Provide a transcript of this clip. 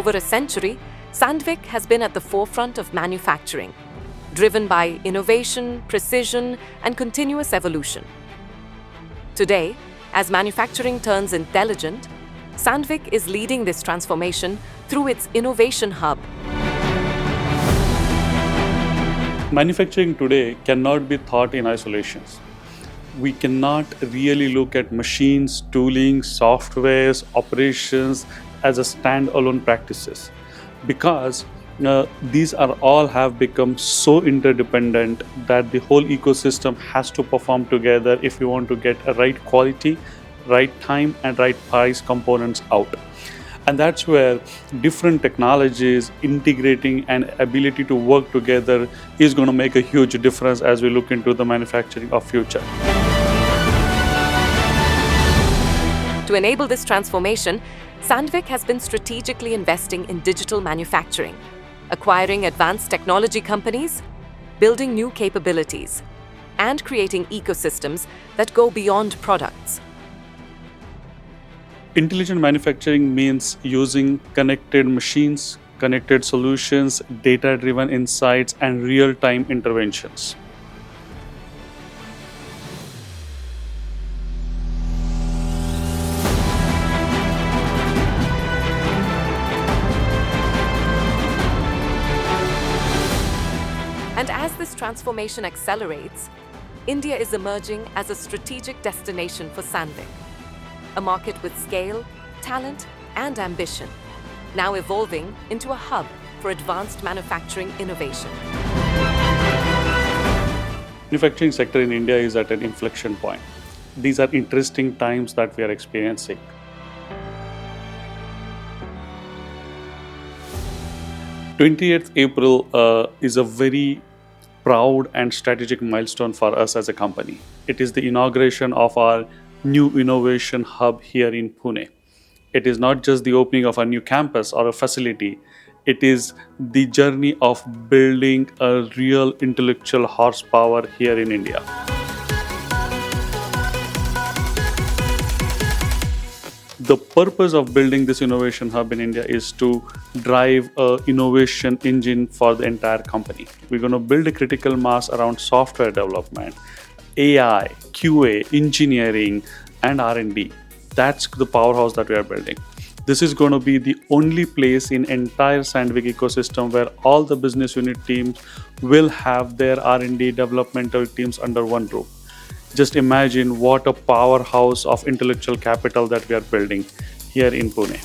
over a century, Sandvik has been at the forefront of manufacturing, driven by innovation, precision, and continuous evolution. Today, as manufacturing turns intelligent, Sandvik is leading this transformation through its Innovation Hub. Manufacturing today cannot be thought in isolation. We cannot really look at machines, tooling, softwares, operations as a standalone practices, because these are all have become so interdependent that the whole ecosystem has to perform together if you want to get a right quality, right time and right price components out. And that's where different technologies integrating and ability to work together is going to make a huge difference as we look into the manufacturing of future. To enable this transformation, Sandvik has been strategically investing in digital manufacturing, acquiring advanced technology companies, building new capabilities, and creating ecosystems that go beyond products. Intelligent manufacturing means using connected machines, connected solutions, data-driven insights, and real-time interventions. And as this transformation accelerates, India is emerging as a strategic destination for Sandvik, a market with scale, talent, and ambition, now evolving into a hub for advanced manufacturing innovation. Manufacturing sector in India is at an inflection point. These are interesting times that we are experiencing. April 20th is a very proud and strategic milestone for us as a company. It is the inauguration of our new innovation hub here in Pune. It is not just the opening of a new campus or a facility. It is the journey of building a real intellectual horsepower here in India. The purpose of building this innovation hub in India is to drive an innovation engine for the entire company. We're going to build a critical mass around software development, AI, QA, engineering, and R&D. That's the powerhouse that we are building. This is going to be the only place in entire Sandvik ecosystem where all the business unit teams will have their R&D developmental teams under one roof. Just imagine what a powerhouse of intellectual capital that we are building here in Pune.